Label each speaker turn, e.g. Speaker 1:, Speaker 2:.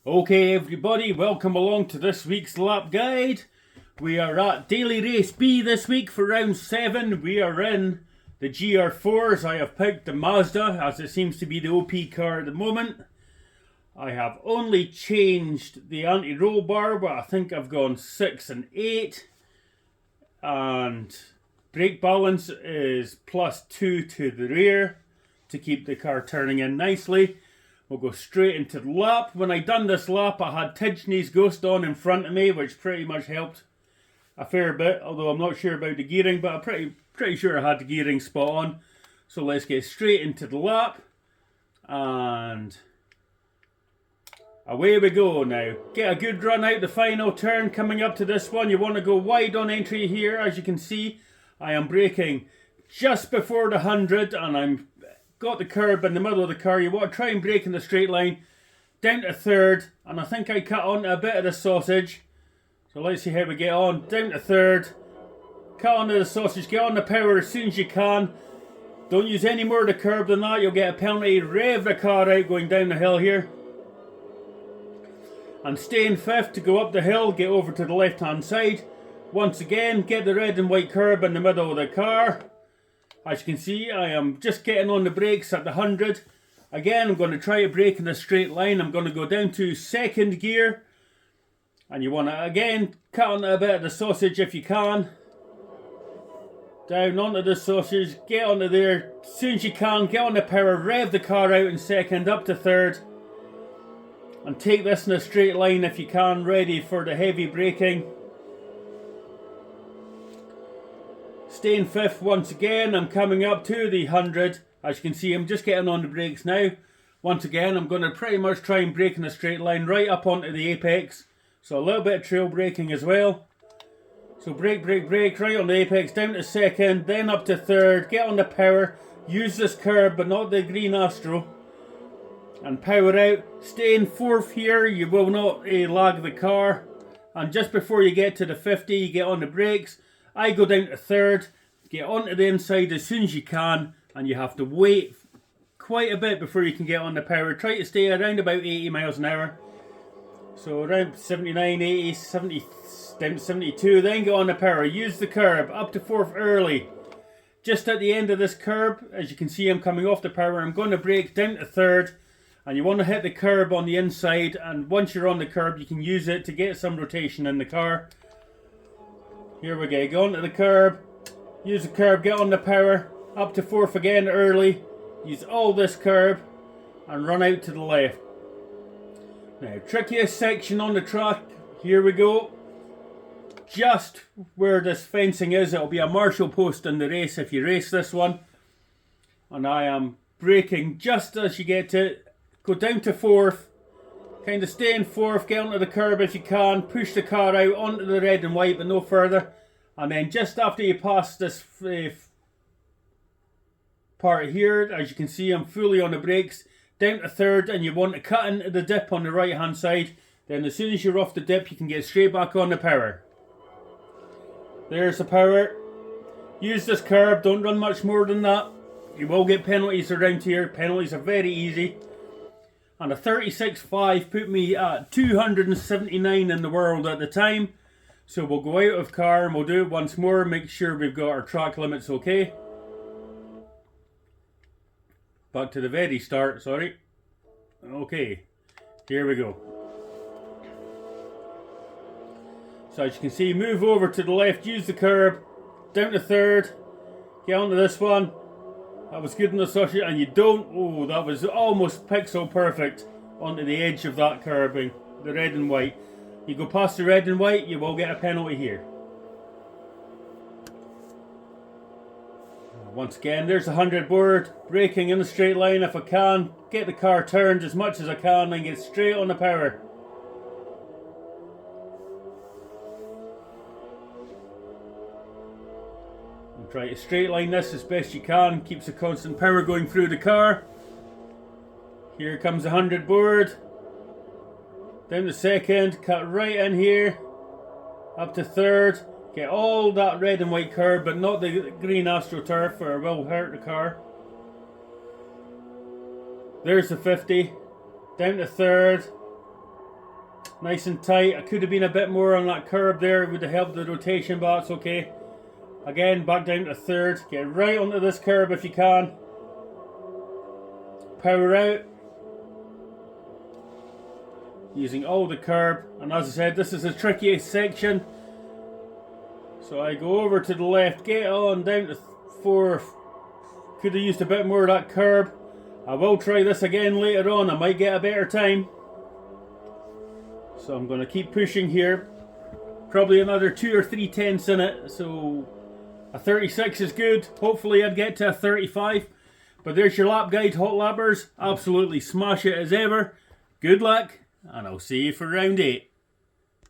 Speaker 1: Okay everybody, welcome along to this week's lap guide. We are at Daily Race B this week for round 7. We are in the Gr.4s. I have picked the Mazda as it seems to be the OP car at the moment. I have only changed the anti-roll bar, but I think I've gone 6 and 8. And brake balance is +2 to the rear to keep the car turning in nicely. We'll go straight into the lap. When I done this lap, I had Tidgeney's Ghost on in front of me, which pretty much helped a fair bit, although I'm not sure about the gearing, but I'm pretty sure I had the gearing spot on. So let's get straight into the lap. And away we go now. Get a good run out the final turn coming up to this one. You want to go wide on entry here. As you can see, I am braking just before the 100 and I'm got the curb in the middle of the car. You want to try and brake in the straight line down to third, and I think I cut onto a bit of the sausage. So let's see how we get on. Down to third, cut onto the sausage, get on the power as soon as you can. Don't use any more of the curb than that, you'll get a penalty. Rev the car out going down the hill here. And stay in fifth to go up the hill, get over to the left hand side. Once again, get the red and white curb in the middle of the car. As you can see, I am just getting on the brakes at the 100. Again, I'm going to try to brake in a straight line. I'm going to go down to second gear. And you want to, again, cut on a bit of the sausage if you can. Down onto the sausage, get onto there. As soon as you can, get on the power, rev the car out in second, up to third. And take this in a straight line if you can, ready for the heavy braking. Stay in fifth once again. I'm coming up to the 100. As you can see, I'm just getting on the brakes now. Once again, I'm going to pretty much try and brake in a straight line right up onto the apex. So a little bit of trail braking as well. So brake, brake, brake, right on the apex, down to second, then up to third. Get on the power. Use this curb, but not the green Astro. And power out. Stay in fourth here. You will not lag the car. And just before you get to the 50, you get on the brakes. I go down to third, get onto the inside as soon as you can, and you have to wait quite a bit before you can get on the power. Try to stay around about 80 miles an hour. So around 79, 80, 70, down to 72, then get on the power. Use the curb, up to fourth early. Just at the end of this curb, as you can see, I'm coming off the power. I'm going to brake down to third, and you want to hit the curb on the inside, and once you're on the curb, you can use it to get some rotation in the car. Here we go onto the curb, use the curb, get on the power, up to fourth again early, use all this curb and run out to the left. Now, trickiest section on the track, here we go. Just where this fencing is, it'll be a marshal post in the race if you race this one. And I am braking just as you get to it, go down to fourth. Kind of stay in fourth, get onto the curb if you can, push the car out onto the red and white but no further. And then just after you pass this part here, as you can see, I'm fully on the brakes, down to third, and you want to cut into the dip on the right hand side. Then as soon as you're off the dip, you can get straight back on the power. There's the power. Use this curb, don't run much more than that. You will get penalties around here. Penalties are very easy. And a 36.5 put me at 279 in the world at the time. So we'll go out of car and we'll do it once more. Make sure we've got our track limits okay. Back to the very start, sorry. Okay, here we go. So as you can see, move over to the left, use the curb, down to third, get onto this one. That was good in the sausage, and you don't, oh, that was almost pixel perfect onto the edge of that curbing, the red and white. You go past the red and white, you will get a penalty here. Once again, there's the 100 board, braking in a straight line if I can, get the car turned as much as I can and get straight on the power. Try to straight line this as best you can, keeps a constant power going through the car. Here comes the 100 board. Down to second, cut right in here. Up to third. Get all that red and white curb, but not the green AstroTurf or it will hurt the car. There's the 50. Down to third. Nice and tight. I could have been a bit more on that curb there. It would have helped the rotation, but that's okay. Again, back down to third. Get right onto this curb if you can. Power out. Using all the curb. And as I said, this is the trickiest section. So I go over to the left, get on, down to 4. Could have used a bit more of that curb. I will try this again later on. I might get a better time. So I'm going to keep pushing here. Probably another 2 or 3 tenths in it. So a 36 is good. Hopefully I'd get to a 35. But there's your lap guide, hot lappers. Absolutely smash it as ever. Good luck. And I'll see you for round 8.